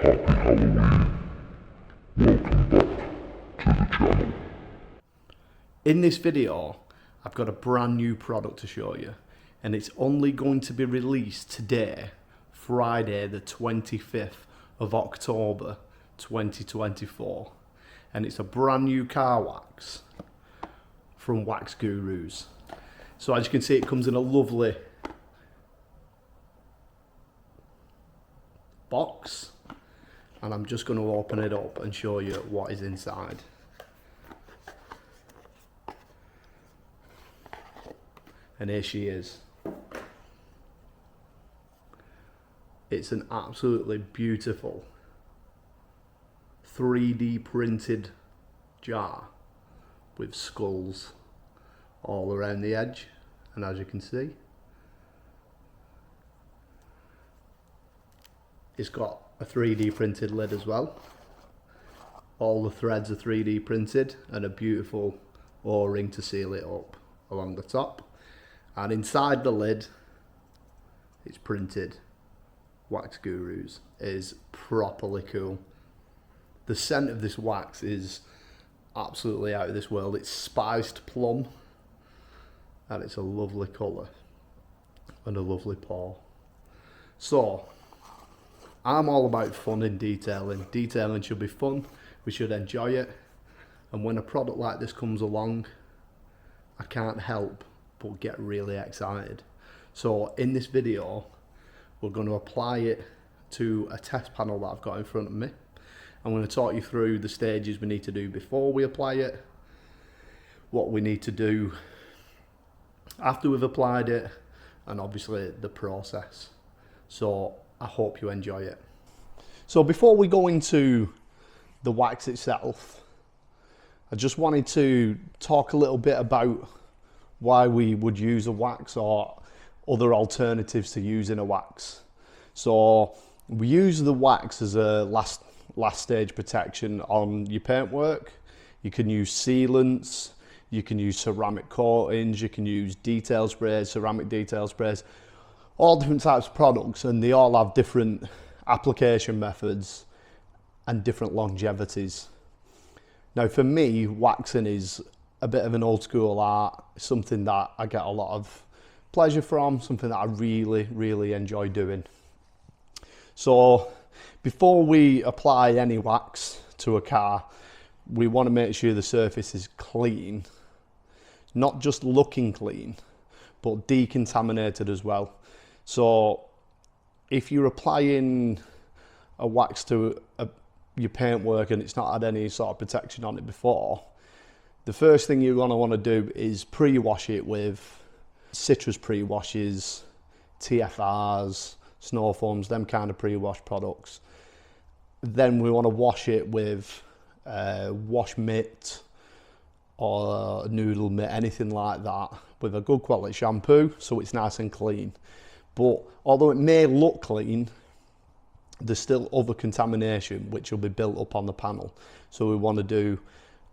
Happy Halloween. Welcome back to the channel. In this video, I've got a brand new product to show you, and it's only going to be released today, Friday the 25th of October 2024, and it's a brand new car wax from Wax Gurus. So as you can see, it comes in a lovely box, and I'm just going to open it up and show you what is inside. And here she is. It's an absolutely beautiful 3D printed jar with skulls all around the edge, and as you can see, it's got a 3D printed lid as well. All the threads are 3D printed, and a beautiful O-ring to seal it up along the top. And inside the lid, it's printed Wax Gurus. It is properly cool. The scent of this wax is absolutely out of this world. It's spiced plum, and it's a lovely colour and a lovely pour. So I'm all about fun in detailing. Detailing should be fun. We should enjoy it. And when a product like this comes along, I can't help but get really excited. So in this video, we're going to apply it to a test panel that I've got in front of me. I'm going to talk you through the stages we need to do before we apply it, what we need to do after we've applied it, and obviously the process. So I hope you enjoy it. So before we go into the wax itself, I just wanted to talk a little bit about why we would use a wax or other alternatives to using a wax. So we use the wax as a last stage protection on your paintwork. You can use sealants, you can use ceramic coatings, you can use detail sprays, ceramic detail sprays, all different types of products, and they all have different application methods and different longevities. Now for me, waxing is a bit of an old school art, something that I get a lot of pleasure from, something that I really enjoy doing. So before we apply any wax to a car, we want to make sure the surface is clean, not just looking clean, but decontaminated as well. So if you're applying a wax to your paintwork and it's not had any sort of protection on it before, the first thing you're going to want to do is pre-wash it with citrus pre-washes, TFRs, snow foams, them kind of pre-wash products. Then we want to wash it with wash mitt or noodle mitt, anything like that, with a good quality shampoo so it's nice and clean. But although it may look clean, there's still other contamination which will be built up on the panel. So we want to do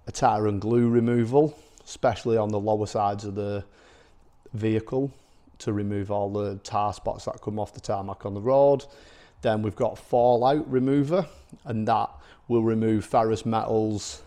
a tire and glue removal, especially on the lower sides of the vehicle, to remove all the tar spots that come off the tarmac on the road. Then we've got fallout remover, and that will remove ferrous metals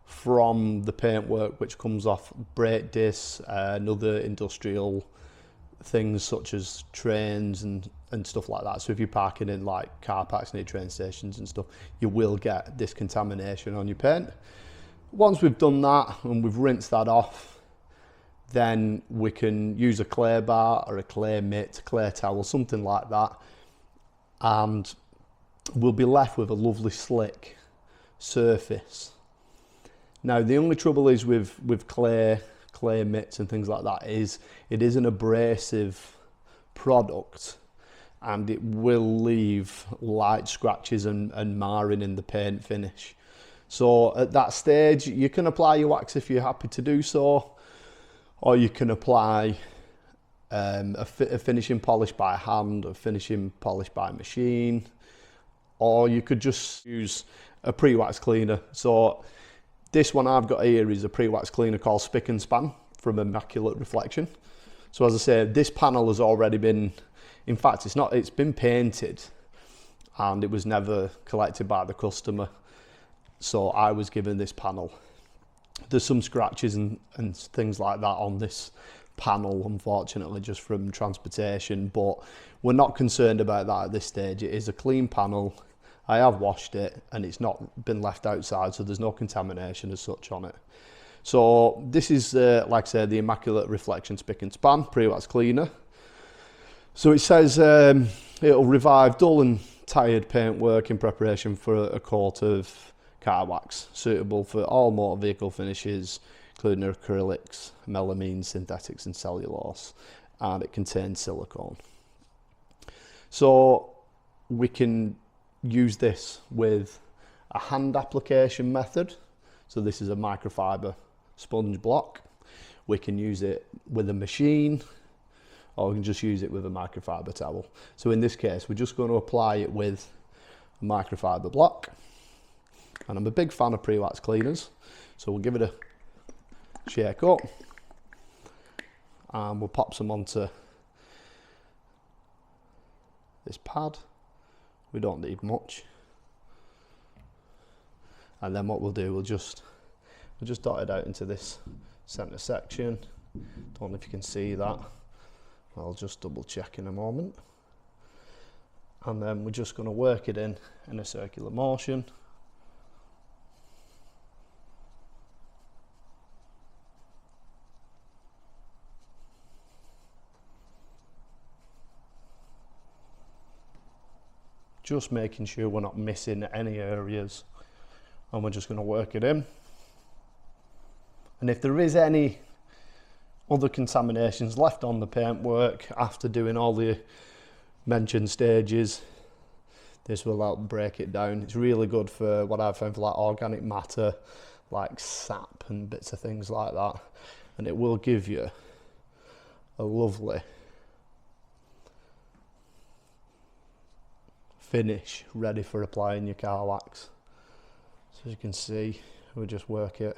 from the paintwork which comes off brake discs and other industrial things such as trains and stuff like that. So if you're parking in like car parks near train stations and stuff, you will get this contamination on your paint. Once we've done that and we've rinsed that off, then we can use a clay bar or a clay mitt, clay towel, something like that, and we'll be left with a lovely slick surface. Now the only trouble is with clay mitts and things like that is it is an abrasive product, and it will leave light scratches and marring in the paint finish. So at that stage, you can apply your wax if you're happy to do so, or you can apply a finishing polish by hand, a finishing polish by machine, or you could just use a pre-wax cleaner. So this one I've got here is a pre-wax cleaner called Spick and Span from Immaculate Reflection. So as I say, this panel has already been, in fact it's been painted, and it was never collected by the customer, so I was given this panel. There's some scratches and things like that on this panel, unfortunately, just from transportation, but we're not concerned about that at this stage. It is a clean panel. I have washed it and it's not been left outside, so there's no contamination as such on it. So this is, like I said, the Immaculate Reflection Spick and Span Pre-Wax Cleaner. So it says it'll revive dull and tired paintwork in preparation for a coat of car wax, suitable for all motor vehicle finishes, including acrylics, melamine, synthetics and cellulose, and it contains silicone. So we can use this with a hand application method. So this is a microfiber sponge block. We can use it with a machine, or we can just use it with a microfiber towel. So in this case, we're just going to apply it with a microfiber block. And I'm a big fan of pre-wax cleaners, so we'll give it a shake up and we'll pop some onto this pad. We don't need much. And then what we'll do, we'll just dot it out into this center section. Don't know if you can see that. I'll just double check in a moment. And then we're just going to work it in a circular motion. Just making sure we're not missing any areas, and we're just going to work it in. And if there is any other contaminations left on the paintwork after doing all the mentioned stages, this will help break it down. It's really good for what I've found for like organic matter, like sap and bits of things like that, and it will give you a lovely finish ready for applying your car wax. So as you can see, we just work it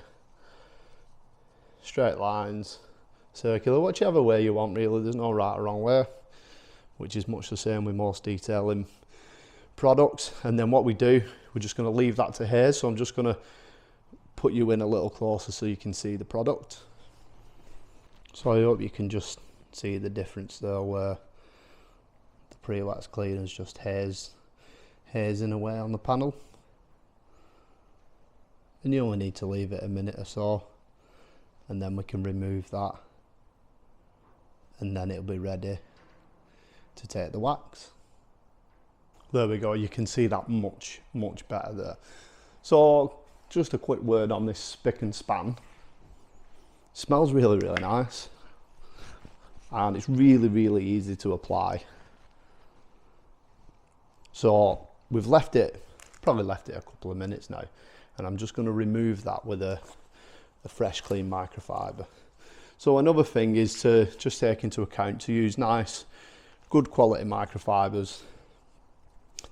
straight lines, circular, whichever way you want really. There's no right or wrong way, which is much the same with most detailing products. And then what we do, we're just going to leave that to haze. So I'm just going to put you in a little closer so you can see the product. So I hope you can just see the difference there, where the pre-wax cleaner is just hazing away on the panel. And you only need to leave it a minute or so, and then we can remove that, and then it'll be ready to take the wax. There we go, you can see that much better there. So just a quick word on this Spick and Span. Smells really nice, and it's really easy to apply. So we've probably left it a couple of minutes now, and I'm just going to remove that with a fresh clean microfiber. So another thing is to just take into account to use nice, good quality microfibers.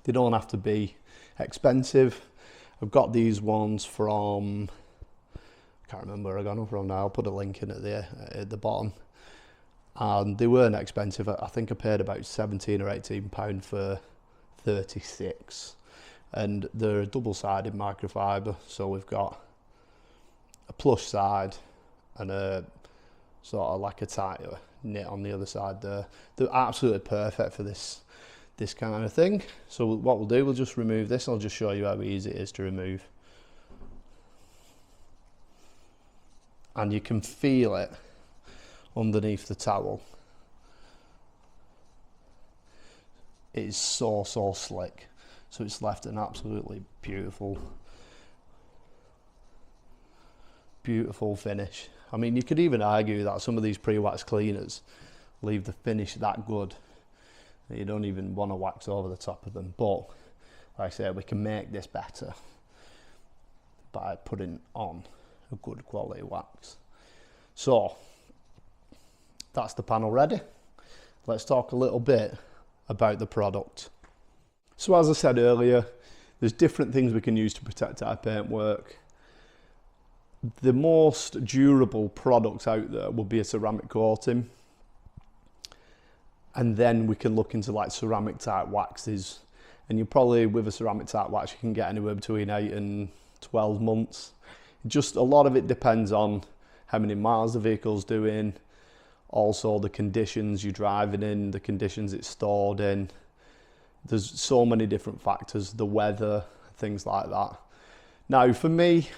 They don't have to be expensive. I've got these ones from, I can't remember where I got them from now. I'll put a link in at the bottom. And they weren't expensive. I think I paid about £17 or £18 for 36, and they're a double-sided microfiber, so we've got a plush side and a sort of like a tighter knit on the other side there. They're absolutely perfect for this kind of thing. So what we'll do, we'll just remove this. I'll just show you how easy it is to remove, and you can feel it underneath the towel. It is so slick, so it's left an absolutely beautiful finish. I mean, you could even argue that some of these pre-wax cleaners leave the finish that good that you don't even want to wax over the top of them. But like I said, we can make this better by putting on a good quality wax. So that's the panel ready. Let's talk a little bit about the product. So as I said earlier, there's different things we can use to protect our paintwork. The most durable products out there will be a ceramic coating, and then we can look into like ceramic type waxes and you probably, with a ceramic type wax, you can get anywhere between 8 and 12 months. Just a lot of it depends on how many miles the vehicle's doing, also the conditions you're driving in, the conditions it's stored in. There's so many different factors, the weather, things like that. Now for me,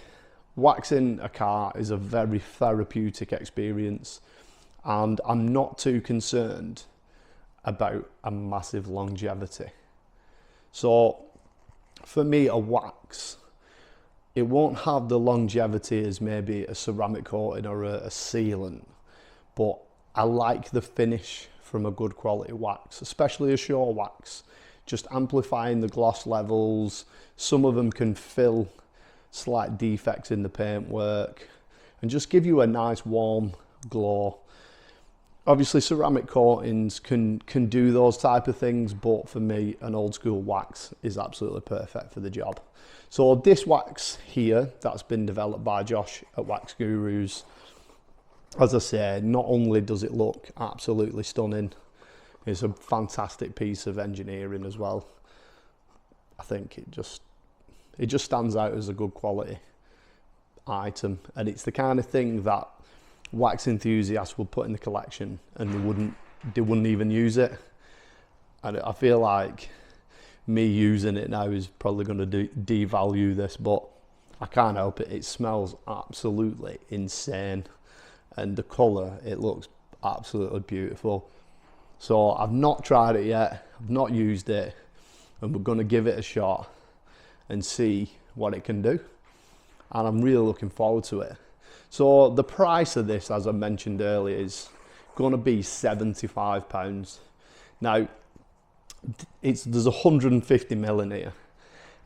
waxing a car is a very therapeutic experience, and I'm not too concerned about a massive longevity. So for me, a wax, it won't have the longevity as maybe a ceramic coating or a sealant, but I like the finish from a good quality wax, especially a shore wax, just amplifying the gloss levels. Some of them can fill slight defects in the paintwork and just give you a nice warm glow. Obviously ceramic coatings can do those type of things, but for me an old school wax is absolutely perfect for the job. So this wax here that's been developed by Josh at Wax Gurus, as I say, not only does it look absolutely stunning, it's a fantastic piece of engineering as well. I think it just stands out as a good quality item, and it's the kind of thing that wax enthusiasts would put in the collection and they wouldn't even use it. And I feel like me using it now is probably going to devalue this, but I can't help it. It smells absolutely insane, and the colour, it looks absolutely beautiful. So I've not tried it yet, I've not used it, and we're going to give it a shot and see what it can do, and I'm really looking forward to it. So the price of this, as I mentioned earlier, is going to be £75. Now there's 150 mil in here,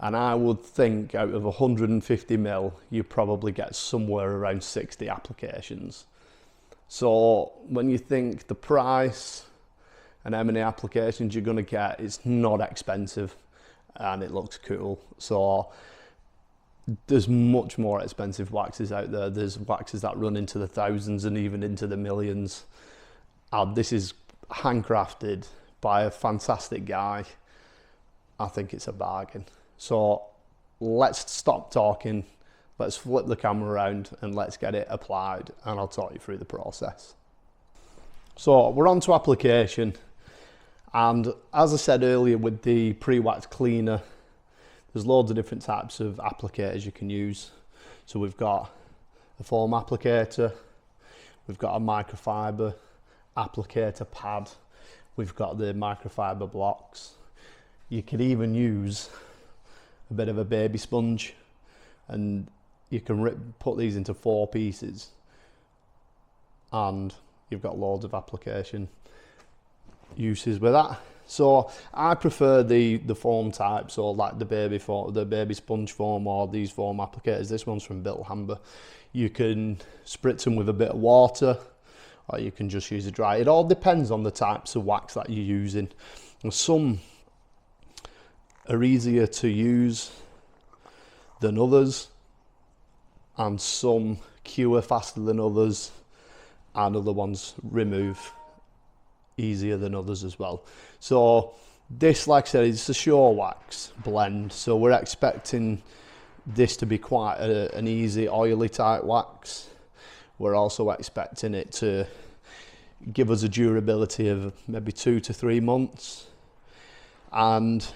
and I would think out of 150 mil you probably get somewhere around 60 applications. So when you think the price and how many applications you're going to get, it's not expensive and it looks cool. So there's much more expensive waxes out there. There's waxes that run into the thousands and even into the millions. This is handcrafted by a fantastic guy. I think it's a bargain. So let's stop talking, let's flip the camera around and let's get it applied, and I'll talk you through the process. So we're on to application, and as I said earlier with the pre-wax cleaner, there's loads of different types of applicators you can use. So we've got a foam applicator, we've got a microfiber applicator pad, we've got the microfiber blocks. You could even use a bit of a baby sponge, and you can put these into 4 pieces, and you've got loads of application uses with that. So I prefer the foam type, so like the baby sponge foam or these foam applicators. This one's from Bilthamber. You can spritz them with a bit of water, or you can just use a dry. It all depends on the types of wax that you're using. And some are easier to use than others, and some cure faster than others, and other ones remove easier than others as well. So this, like I said, it's a shore wax blend, so we're expecting this to be quite an easy oily type wax. We're also expecting it to give us a durability of maybe 2 to 3 months, and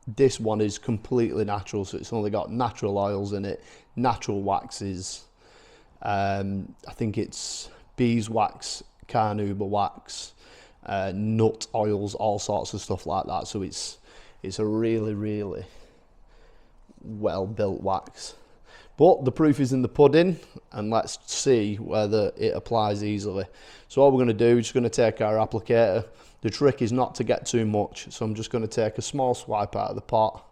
this one is completely natural, so it's only got natural oils in it, natural waxes. I think it's beeswax, carnauba wax, nut oils, all sorts of stuff like that. So it's a really, really well built wax. But the proof is in the pudding, and let's see whether it applies easily. So what we're going to do, we're just going to take our applicator. The trick is not to get too much, so I'm just going to take a small swipe out of the pot,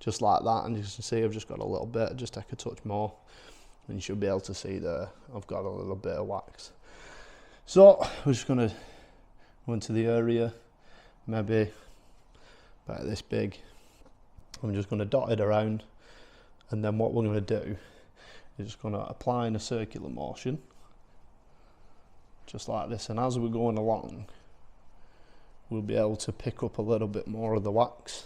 just like that, and you can see I've just got a little bit. Just take a touch more, and you should be able to see there I've got a little bit of wax. So we're just going to go into the area, maybe about this big. I'm just going to dot it around, and then what we're going to do is just going to apply in a circular motion, just like this, and as we're going along we'll be able to pick up a little bit more of the wax,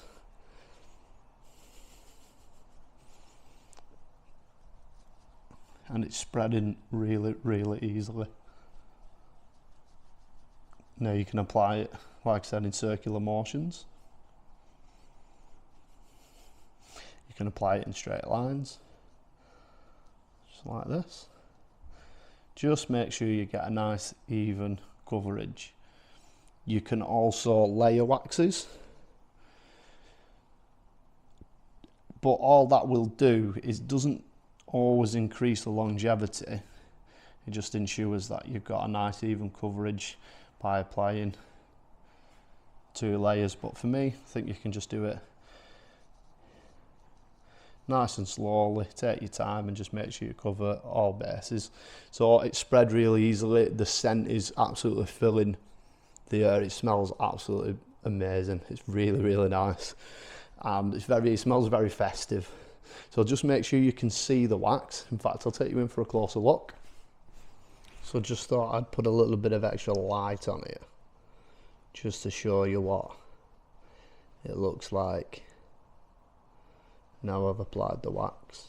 and it's spreading really, really easily. Now you can apply it, like I said, in circular motions. You can apply it in straight lines, just like this. Just make sure you get a nice even coverage. You can also layer waxes, but all that will do is doesn't always increase the longevity. It just ensures that you've got a nice even coverage by applying 2 layers. But for me, I think you can just do it nice and slowly, take your time, and just make sure you cover all bases. So it's spread really easily. The scent is absolutely filling the air. It smells absolutely amazing. It's really, really nice. It smells very festive. So just make sure you can see the wax. In fact, I'll take you in for a closer look. So just thought I'd put a little bit of extra light on it, just to show you what it looks like now I've applied the wax.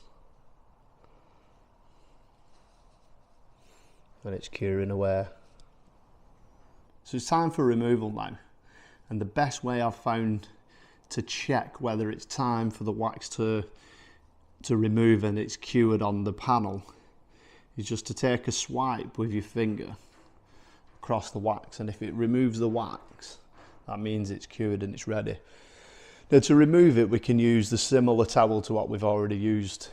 And it's curing away. So it's time for removal now. And the best way I've found to check whether it's time for the wax to remove and it's cured on the panel is just to take a swipe with your finger across the wax, and if it removes the wax, that means it's cured and it's ready. Now to remove it, we can use the similar towel to what we've already used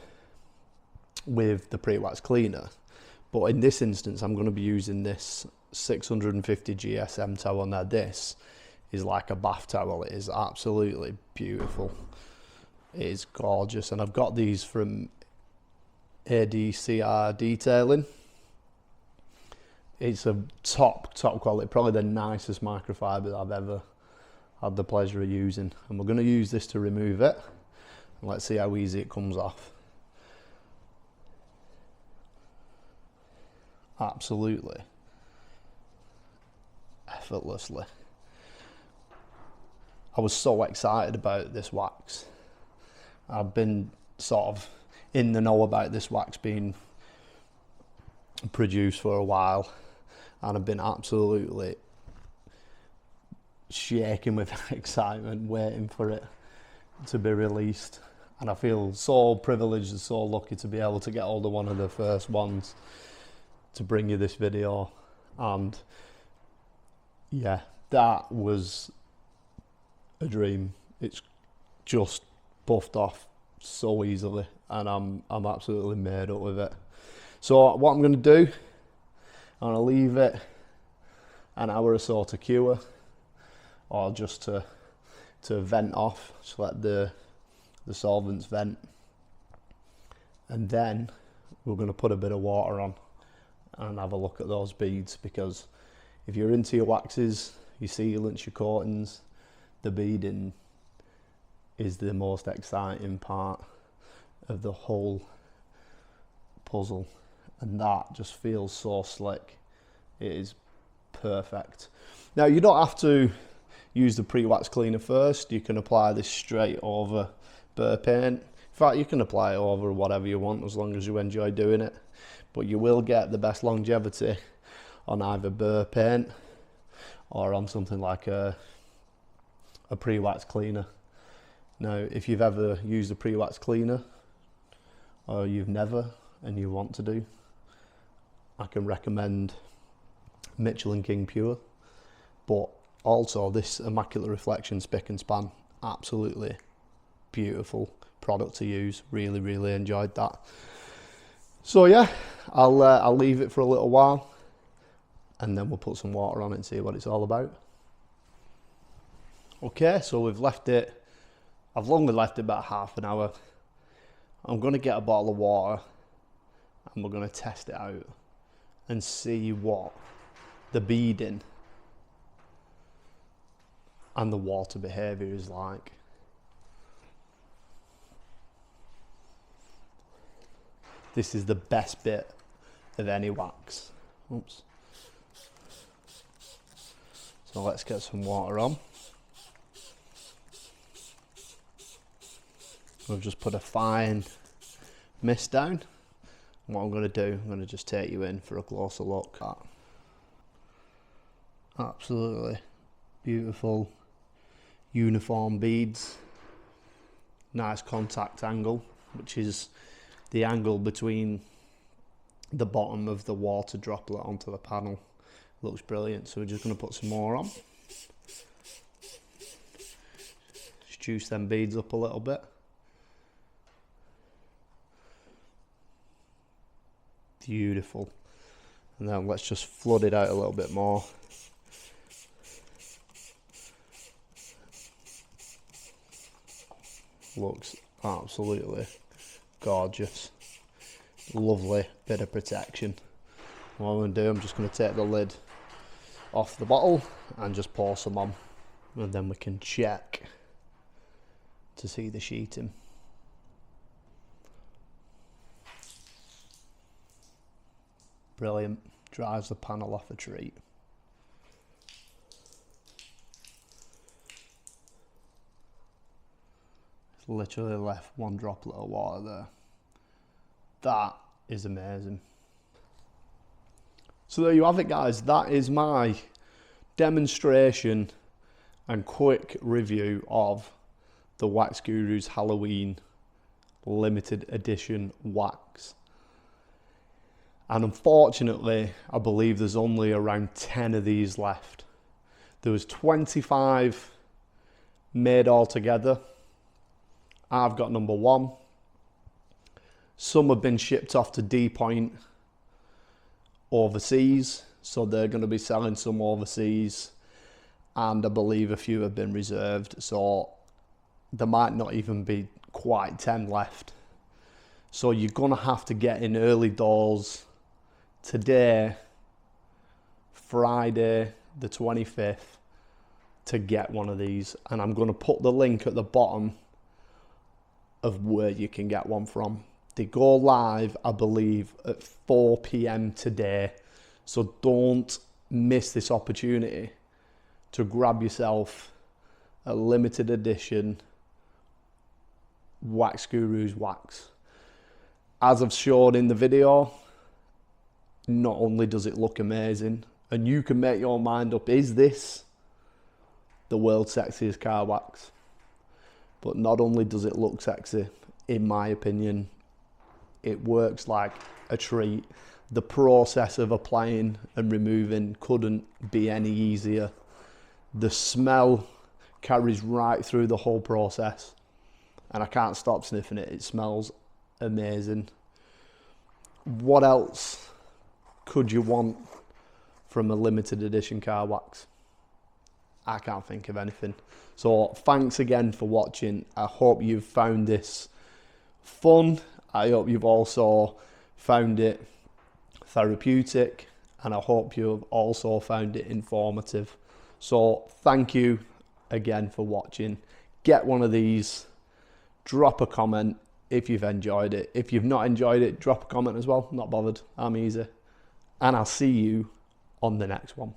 with the pre-wax cleaner, but in this instance I'm going to be using this 650 GSM towel. Now this is like a bath towel. It is absolutely beautiful. It is gorgeous, and I've got these from ADCR Detailing. It's a top quality, probably the nicest microfiber I've ever had the pleasure of using, and we're going to use this to remove it, and let's see how easy it comes off. Absolutely effortlessly. I was so excited about this wax. I've been sort of in the know about this wax being produced for a while, and I've been absolutely shaking with excitement waiting for it to be released, and I feel so privileged and so lucky to be able to get hold of one of the first ones to bring you this video. And yeah, that was a dream. It's just buffed off so easily, and I'm absolutely made up with it. So what I'm going to do, I'm going to leave it an hour or so to cure, or just to vent off, just let the solvents vent, and then we're going to put a bit of water on and have a look at those beads, because if you're into your waxes, your sealants, your coatings, the beading is the most exciting part of the whole puzzle, and that just feels so slick. It is perfect. Now you don't have to use the pre-wax cleaner first. You can apply this straight over burr paint. In fact, you can apply it over whatever you want as long as you enjoy doing it, but you will get the best longevity on either burr paint or on something like a pre-wax cleaner. Now if you've ever used a pre-wax cleaner, or you've never and you want to do, I can recommend Mitchell & King Pure, but also this Immaculate Reflection Spick and Span. Absolutely beautiful product to use. Really enjoyed that. So yeah, I'll leave it for a little while, and then we'll put some water on it and see what it's all about. Okay, so we've left it, I've only left it about half an hour. I'm going to get a bottle of water and we're going to test it out and see what the beading and the water behaviour is like. This is the best bit of any wax. Oops. So let's get some water on. We've just put a fine mist down, What I'm going to do, I'm going to just take you in for a closer look at absolutely beautiful uniform beads. Nice contact angle, which is the angle between the bottom of the water droplet onto the panel. Looks brilliant. So we're just going to put some more on. Just juice them beads up a little bit. Beautiful. And then let's just flood it out a little bit more. Looks absolutely gorgeous. Lovely bit of protection. What I'm going to do, I'm just going to take the lid off the bottle and just pour some on, and then we can check to see the sheeting. Brilliant. Drives the panel off a treat. It's literally left one droplet of water there. That is amazing. So there you have it, guys. That is my demonstration and quick review of the Wax Guru's Halloween limited edition wax. And unfortunately, I believe there's only around 10 of these left. There was 25 made altogether. I've got number 1. Some have been shipped off to D-Point overseas, so they're going to be selling some overseas, and I believe a few have been reserved, so there might not even be quite 10 left. So you're going to have to get in early doors today, Friday the 25th, to get one of these, and I'm going to put the link at the bottom of where you can get one from. They go live, I believe, at 4 p.m. today, so don't miss this opportunity to grab yourself a limited edition Wax Guru's wax. As I've showed in the video, not only does it look amazing, and you can make your mind up, is this the world's sexiest car wax? But not only does it look sexy, in my opinion, it works like a treat. The process of applying and removing couldn't be any easier. The smell carries right through the whole process, and I can't stop sniffing it. It smells amazing. What else could you want from a limited edition car wax? I can't think of anything. So thanks again for watching. I hope you've found this fun. I hope you've also found it therapeutic, and I hope you've also found it informative. So thank you again for watching. Get one of these, drop a comment if you've enjoyed it. If you've not enjoyed it, drop a comment as well. Not bothered, I'm easy. And I'll see you on the next one.